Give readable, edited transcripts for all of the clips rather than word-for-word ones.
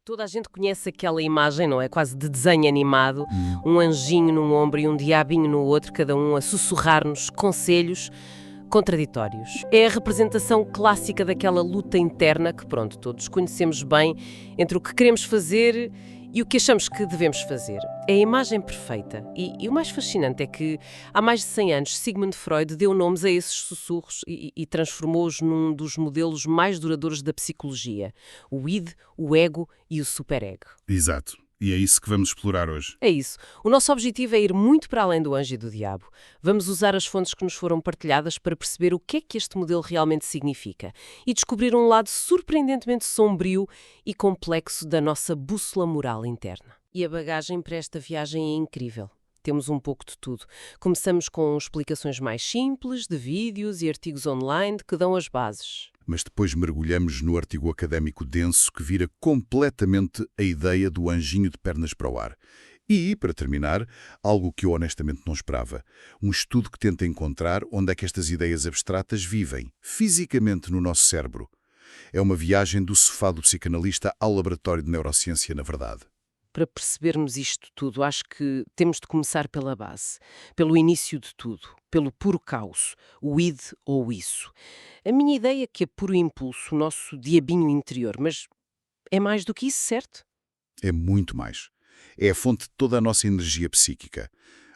Toda a gente conhece aquela imagem, não é? Quase de desenho animado. Um anjinho num ombro e um diabinho no outro, cada um a sussurrar-nos conselhos contraditórios. É a representação clássica daquela luta interna que, pronto, todos conhecemos bem entre o que queremos fazer e o que achamos que devemos fazer. É a imagem perfeita. E o mais fascinante é que, há mais de 100 anos, Sigmund Freud deu nomes a esses sussurros e transformou-os num dos modelos mais duradouros da psicologia. O id, o ego e o superego. Exato. E é isso que vamos explorar hoje. É isso. O nosso objetivo é ir muito para além do anjo e do diabo. Vamos usar as fontes que nos foram partilhadas para perceber o que é que este modelo realmente significa e descobrir um lado surpreendentemente sombrio e complexo da nossa bússola moral interna. E a bagagem para esta viagem é incrível. Temos um pouco de tudo. Começamos com explicações mais simples, de vídeos e artigos online que dão as bases. Mas depois mergulhamos no artigo académico denso que vira completamente a ideia do anjinho de pernas para o ar. E, para terminar, algo que eu honestamente não esperava. Um estudo que tenta encontrar onde é que estas ideias abstratas vivem, fisicamente no nosso cérebro. É uma viagem do sofá do psicanalista ao laboratório de neurociência, na verdade. Para percebermos isto tudo, acho que temos de começar pela base, pelo início de tudo, pelo puro caos, o id ou o isso. A minha ideia é que é puro impulso, o nosso diabinho interior, mas é mais do que isso, certo? É muito mais. É a fonte de toda a nossa energia psíquica.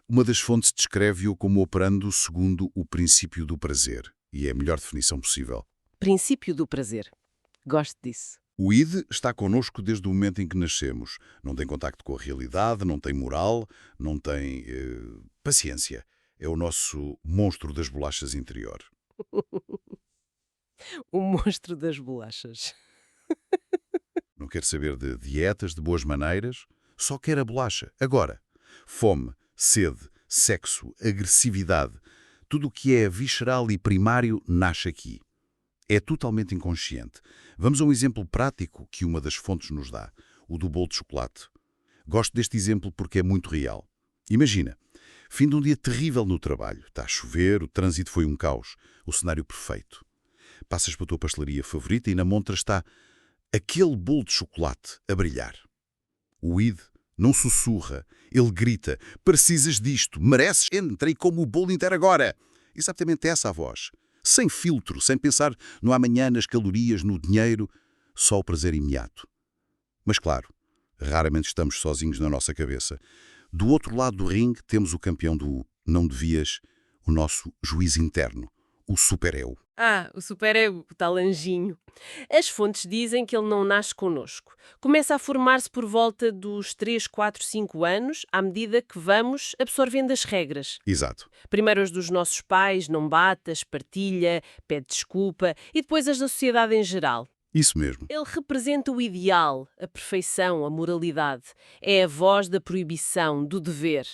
Uma das fontes descreve-o como operando segundo o princípio do prazer. E é a melhor definição possível. Princípio do prazer. Gosto disso. O id está connosco desde o momento em que nascemos. Não tem contacto com a realidade, não tem moral, não tem paciência. É o nosso monstro das bolachas interior. O monstro das bolachas. Não quer saber de dietas, de boas maneiras, só quer a bolacha. Agora, fome, sede, sexo, agressividade, tudo o que é visceral e primário nasce aqui. É totalmente inconsciente. Vamos a um exemplo prático que uma das fontes nos dá, o do bolo de chocolate. Gosto deste exemplo porque é muito real. Imagina, fim de um dia terrível no trabalho. Está a chover, o trânsito foi um caos. O cenário perfeito. Passas para a tua pastelaria favorita e na montra está aquele bolo de chocolate a brilhar. O id não sussurra, ele grita: precisas disto, mereces, entra e come o bolo inteiro agora. Exatamente essa a voz. Sem filtro, sem pensar no amanhã, nas calorias, no dinheiro, só o prazer imediato. Mas claro, raramente estamos sozinhos na nossa cabeça. Do outro lado do ringue temos o campeão do não devias, o nosso juiz interno, o super-eu. O superego, o tal anjinho. As fontes dizem que ele não nasce connosco. Começa a formar-se por volta dos 3, 4, 5 anos, à medida que vamos absorvendo as regras. Exato. Primeiro as dos nossos pais, não batas, partilha, pede desculpa, e depois as da sociedade em geral. Isso mesmo. Ele representa o ideal, a perfeição, a moralidade. É a voz da proibição, do dever.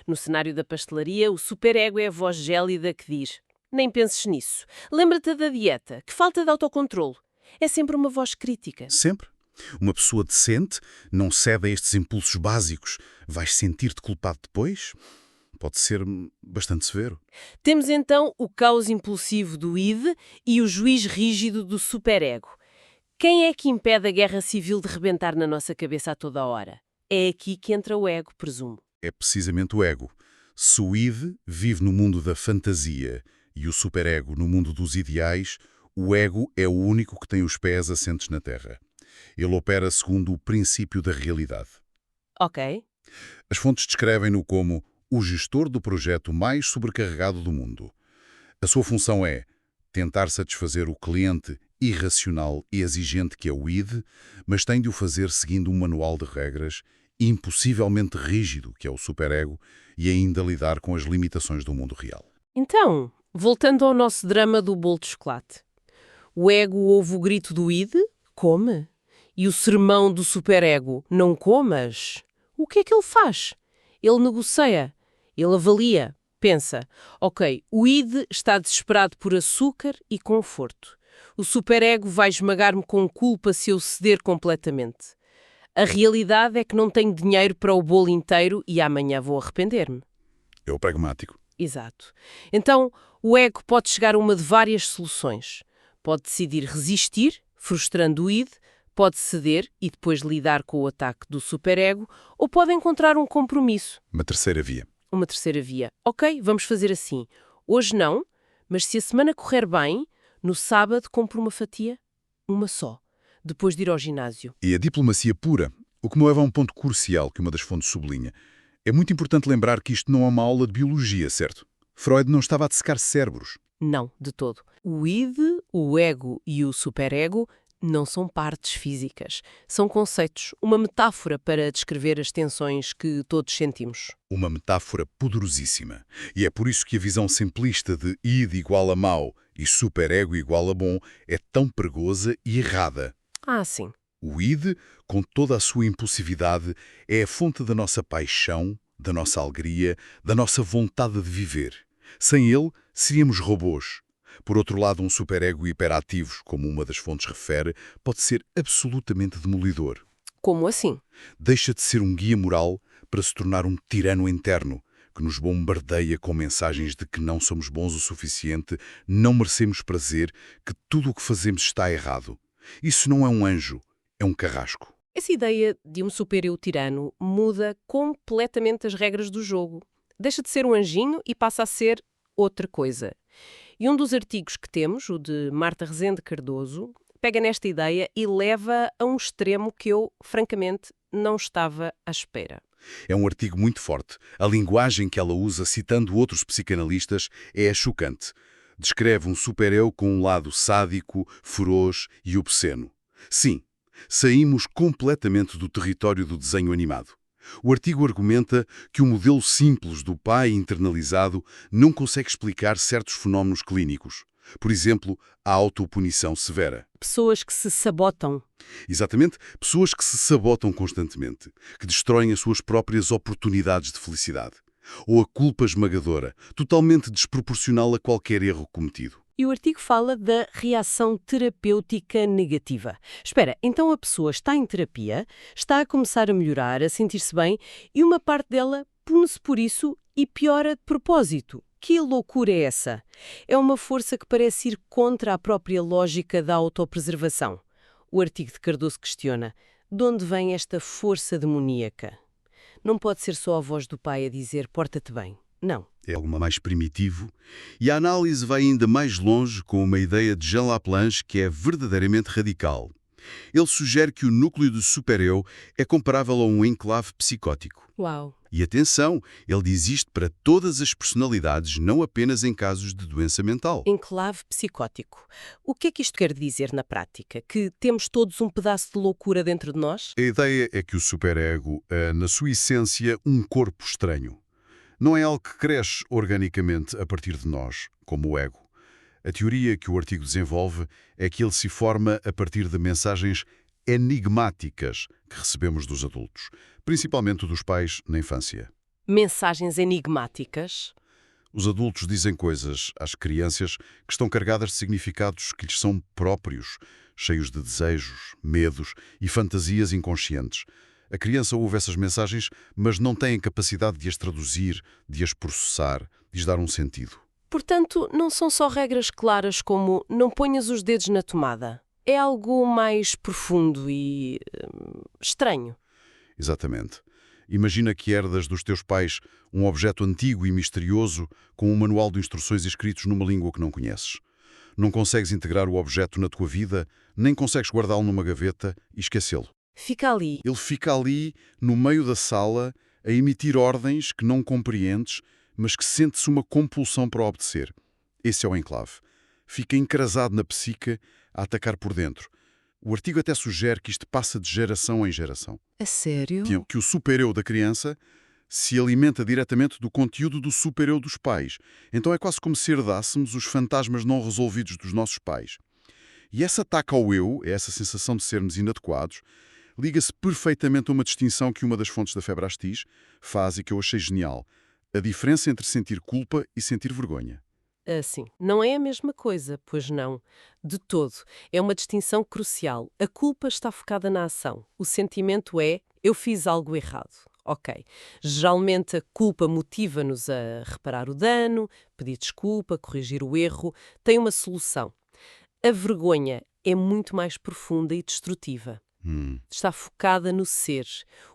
No cenário da pastelaria, o superego é a voz gélida que diz: nem penses nisso. Lembra-te da dieta, que falta de autocontrolo. É sempre uma voz crítica. Sempre. Uma pessoa decente não cede a estes impulsos básicos. Vais sentir-te culpado depois? Pode ser bastante severo. Temos então o caos impulsivo do id e o juiz rígido do superego. Quem é que impede a guerra civil de rebentar na nossa cabeça a toda a hora? É aqui que entra o ego, presumo. É precisamente o ego. Se o id vive no mundo da fantasia e o superego no mundo dos ideais, o ego é o único que tem os pés assentes na terra. Ele opera segundo o princípio da realidade. Ok. As fontes descrevem-no como o gestor do projeto mais sobrecarregado do mundo. A sua função é tentar satisfazer o cliente irracional e exigente que é o id, mas tem de o fazer seguindo um manual de regras impossivelmente rígido, que é o superego, e ainda lidar com as limitações do mundo real. Então, voltando ao nosso drama do bolo de chocolate. O ego ouve o grito do id, come. E o sermão do superego, não comas. O que é que ele faz? Ele negocia, ele avalia, pensa. Ok, o id está desesperado por açúcar e conforto. O superego vai esmagar-me com culpa se eu ceder completamente. A realidade é que não tenho dinheiro para o bolo inteiro e amanhã vou arrepender-me. É o pragmático. Exato. Então, o ego pode chegar a uma de várias soluções. Pode decidir resistir, frustrando o id, Pode ceder e depois lidar com o ataque do superego, ou pode encontrar um compromisso. Uma terceira via. Uma terceira via. Ok, vamos fazer assim. Hoje não, mas se a semana correr bem, no sábado compro uma fatia, uma só, depois de ir ao ginásio. E a diplomacia pura, o que me leva a um ponto crucial que uma das fontes sublinha. É muito importante lembrar que isto não é uma aula de biologia, certo? Freud não estava a dissecar cérebros. Não, de todo. O id, o ego e o superego não são partes físicas. São conceitos, uma metáfora para descrever as tensões que todos sentimos. Uma metáfora poderosíssima. E é por isso que a visão simplista de id igual a mau e superego igual a bom é tão perigosa e errada. Ah, sim. O id, com toda a sua impulsividade, é a fonte da nossa paixão, da nossa alegria, da nossa vontade de viver. Sem ele, seríamos robôs. Por outro lado, um superego hiperativo, como uma das fontes refere, pode ser absolutamente demolidor. Como assim? Deixa de ser um guia moral para se tornar um tirano interno, que nos bombardeia com mensagens de que não somos bons o suficiente, não merecemos prazer, que tudo o que fazemos está errado. Isso não é um anjo, é um carrasco. Essa ideia de um super-eu tirano muda completamente as regras do jogo. Deixa de ser um anjinho e passa a ser outra coisa. E um dos artigos que temos, o de Marta Rezende Cardoso, pega nesta ideia e leva a um extremo que eu, francamente, não estava à espera. É um artigo muito forte. A linguagem que ela usa, citando outros psicanalistas, é chocante. Descreve um super-eu com um lado sádico, feroz e obsceno. Sim, saímos completamente do território do desenho animado. O artigo argumenta que o modelo simples do pai internalizado não consegue explicar certos fenómenos clínicos. Por exemplo, a autopunição severa. Pessoas que se sabotam. Exatamente, pessoas que se sabotam constantemente, que destroem as suas próprias oportunidades de felicidade. Ou a culpa esmagadora, totalmente desproporcional a qualquer erro cometido. E o artigo fala da reação terapêutica negativa. Espera, então a pessoa está em terapia, está a começar a melhorar, a sentir-se bem, e uma parte dela pune-se por isso e piora de propósito. Que loucura é essa? É uma força que parece ir contra a própria lógica da autopreservação. O artigo de Cardoso questiona: de onde vem esta força demoníaca? Não pode ser só a voz do pai a dizer porta-te bem. Não. É algo mais primitivo, e a análise vai ainda mais longe com uma ideia de Jean Laplanche que é verdadeiramente radical. Ele sugere que o núcleo do super-eu é comparável a um enclave psicótico. Uau! E atenção, ele diz isto para todas as personalidades, não apenas em casos de doença mental. Enclave psicótico. O que é que isto quer dizer na prática? Que temos todos um pedaço de loucura dentro de nós? A ideia é que o superego é, na sua essência, um corpo estranho. Não é algo que cresce organicamente a partir de nós, como o ego. A teoria que o artigo desenvolve é que ele se forma a partir de mensagens enigmáticas que recebemos dos adultos, principalmente dos pais na infância. Mensagens enigmáticas? Os adultos dizem coisas às crianças que estão carregadas de significados que lhes são próprios, cheios de desejos, medos e fantasias inconscientes. A criança ouve essas mensagens, mas não tem a capacidade de as traduzir, de as processar, de lhes dar um sentido. Portanto, não são só regras claras como não ponhas os dedos na tomada. É algo mais profundo e estranho. Exatamente. Imagina que herdas dos teus pais um objeto antigo e misterioso com um manual de instruções escritos numa língua que não conheces. Não consegues integrar o objeto na tua vida, nem consegues guardá-lo numa gaveta e esquecê-lo. Fica ali. Ele fica ali, no meio da sala, a emitir ordens que não compreendes, mas que sente-se uma compulsão para obedecer. Esse é o enclave. Fica encrasado na psique, a atacar por dentro. O artigo até sugere que isto passa de geração em geração. A sério? Que o super-eu da criança se alimenta diretamente do conteúdo do super-eu dos pais. Então é quase como se herdássemos os fantasmas não resolvidos dos nossos pais. E esse ataque ao eu, essa sensação de sermos inadequados, liga-se perfeitamente a uma distinção que uma das fontes da Febrastis faz e que eu achei genial. A diferença entre sentir culpa e sentir vergonha. Assim, não é a mesma coisa, pois não. De todo. É uma distinção crucial. A culpa está focada na ação. O sentimento é, eu fiz algo errado. Ok. Geralmente a culpa motiva-nos a reparar o dano, pedir desculpa, corrigir o erro. Tem uma solução. A vergonha é muito mais profunda e destrutiva. Está focada no ser.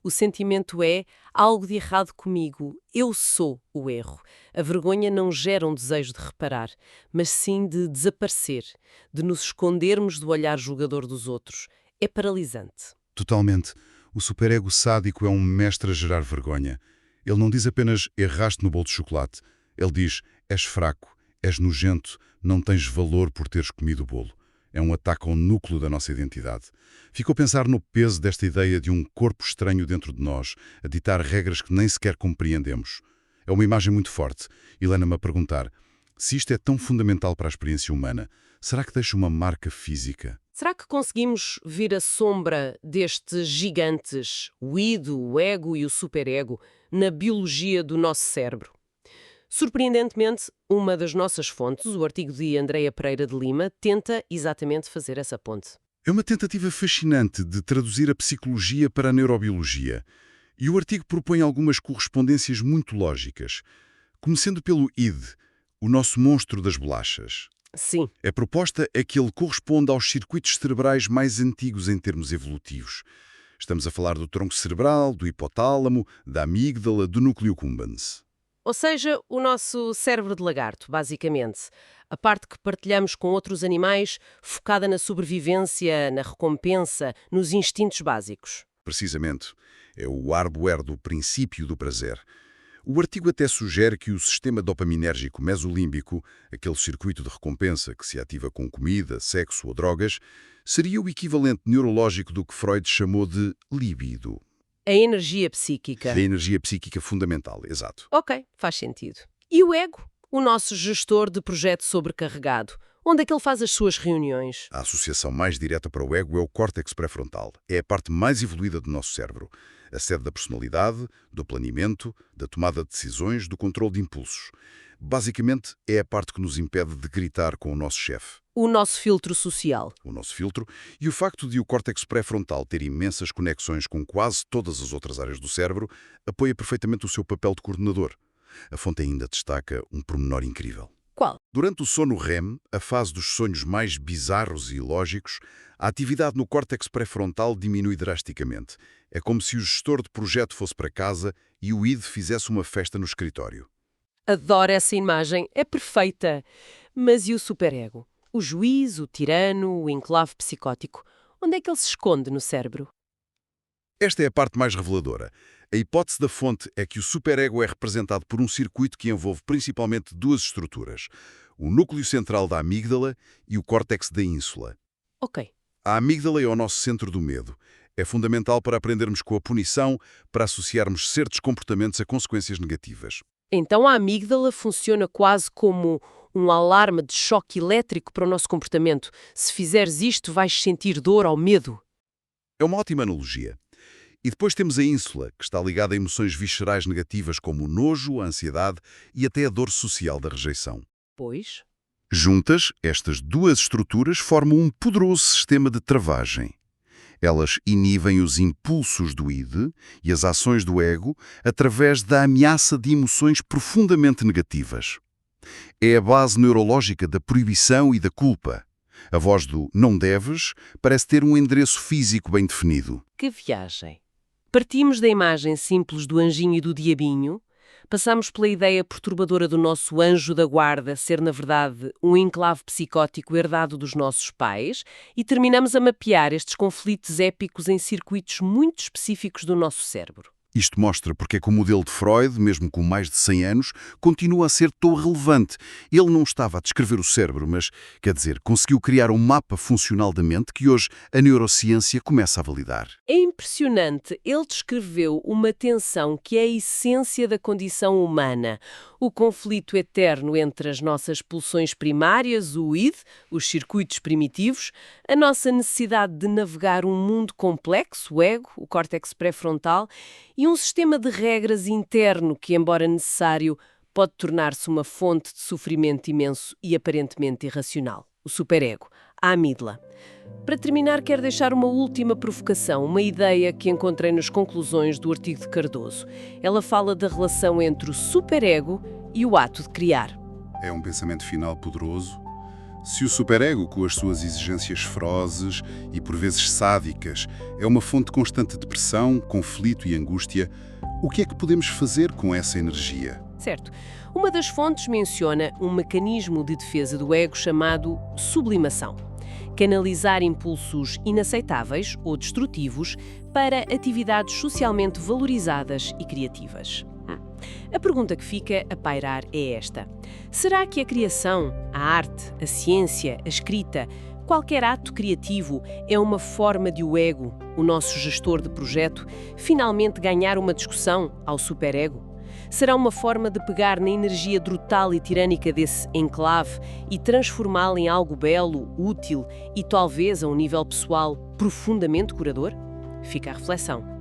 O sentimento é algo de errado comigo. Eu sou o erro. A vergonha não gera um desejo de reparar, mas sim de desaparecer, de nos escondermos do olhar julgador dos outros. É paralisante. Totalmente. O superego sádico é um mestre a gerar vergonha. Ele não diz apenas erraste no bolo de chocolate. Ele diz és fraco, és nojento, não tens valor por teres comido o bolo. É um ataque ao núcleo da nossa identidade. Fico a pensar no peso desta ideia de um corpo estranho dentro de nós, a ditar regras que nem sequer compreendemos. É uma imagem muito forte. E leva-me a perguntar, se isto é tão fundamental para a experiência humana, será que deixa uma marca física? Será que conseguimos ver a sombra destes gigantes, o id, o ego e o superego, na biologia do nosso cérebro? Surpreendentemente, uma das nossas fontes, o artigo de Andreia Pereira de Lima, tenta exatamente fazer essa ponte. É uma tentativa fascinante de traduzir a psicologia para a neurobiologia. E o artigo propõe algumas correspondências muito lógicas, começando pelo id, o nosso monstro das bolachas. Sim. A proposta é que ele corresponde aos circuitos cerebrais mais antigos em termos evolutivos. Estamos a falar do tronco cerebral, do hipotálamo, da amígdala, do núcleo accumbens. Ou seja, o nosso cérebro de lagarto, basicamente. A parte que partilhamos com outros animais, focada na sobrevivência, na recompensa, nos instintos básicos. Precisamente. É o hardware do princípio do prazer. O artigo até sugere que o sistema dopaminérgico mesolímbico, aquele circuito de recompensa que se ativa com comida, sexo ou drogas, seria o equivalente neurológico do que Freud chamou de libido. A energia psíquica. A energia psíquica fundamental, exato. Ok, faz sentido. E o ego? O nosso gestor de projeto sobrecarregado. Onde é que ele faz as suas reuniões? A associação mais direta para o ego é o córtex pré-frontal. É a parte mais evoluída do nosso cérebro. A sede da personalidade, do planeamento, da tomada de decisões, do controle de impulsos. Basicamente, é a parte que nos impede de gritar com o nosso chefe. O nosso filtro social. O nosso filtro, e o facto de o córtex pré-frontal ter imensas conexões com quase todas as outras áreas do cérebro, apoia perfeitamente o seu papel de coordenador. A fonte ainda destaca um pormenor incrível. Qual? Durante o sono REM, a fase dos sonhos mais bizarros e ilógicos, a atividade no córtex pré-frontal diminui drasticamente. É como se o gestor de projeto fosse para casa e o id fizesse uma festa no escritório. Adoro essa imagem, é perfeita. Mas e o superego? O juiz, o tirano, o enclave psicótico. Onde é que ele se esconde no cérebro? Esta é a parte mais reveladora. A hipótese da fonte é que o superego é representado por um circuito que envolve principalmente duas estruturas, o núcleo central da amígdala e o córtex da ínsula. Ok. A amígdala é o nosso centro do medo. É fundamental para aprendermos com a punição, para associarmos certos comportamentos a consequências negativas. Então a amígdala funciona quase como um alarme de choque elétrico para o nosso comportamento. Se fizeres isto, vais sentir dor ou medo. É uma ótima analogia. E depois temos a ínsula, que está ligada a emoções viscerais negativas como o nojo, a ansiedade e até a dor social da rejeição. Pois? Juntas, estas duas estruturas formam um poderoso sistema de travagem. Elas inibem os impulsos do id e as ações do ego através da ameaça de emoções profundamente negativas. É a base neurológica da proibição e da culpa. A voz do não deves parece ter um endereço físico bem definido. Que viagem! Partimos da imagem simples do anjinho e do diabinho, passamos pela ideia perturbadora do nosso anjo da guarda ser, na verdade, um enclave psicótico herdado dos nossos pais e terminamos a mapear estes conflitos épicos em circuitos muito específicos do nosso cérebro. Isto mostra porque é que o modelo de Freud, mesmo com mais de 100 anos, continua a ser tão relevante. Ele não estava a descrever o cérebro, mas, quer dizer, conseguiu criar um mapa funcional da mente que hoje a neurociência começa a validar. É impressionante. Ele descreveu uma tensão que é a essência da condição humana. O conflito eterno entre as nossas pulsões primárias, o id, os circuitos primitivos, a nossa necessidade de navegar um mundo complexo, o ego, o córtex pré-frontal, e um sistema de regras interno que, embora necessário, pode tornar-se uma fonte de sofrimento imenso e aparentemente irracional. O superego, a amígdala. Para terminar, quero deixar uma última provocação, uma ideia que encontrei nas conclusões do artigo de Cardoso. Ela fala da relação entre o superego e o ato de criar. É um pensamento final poderoso. Se o superego, com as suas exigências ferozes e por vezes sádicas, é uma fonte constante de pressão, conflito e angústia, o que é que podemos fazer com essa energia? Certo. Uma das fontes menciona um mecanismo de defesa do ego chamado sublimação. Canalizar impulsos inaceitáveis ou destrutivos para atividades socialmente valorizadas e criativas. A pergunta que fica a pairar é esta: será que a criação, a arte, a ciência, a escrita, qualquer ato criativo é uma forma de o ego, o nosso gestor de projeto, finalmente ganhar uma discussão ao superego? Será uma forma de pegar na energia brutal e tirânica desse enclave e transformá-la em algo belo, útil e talvez, a um nível pessoal, profundamente curador? Fica a reflexão.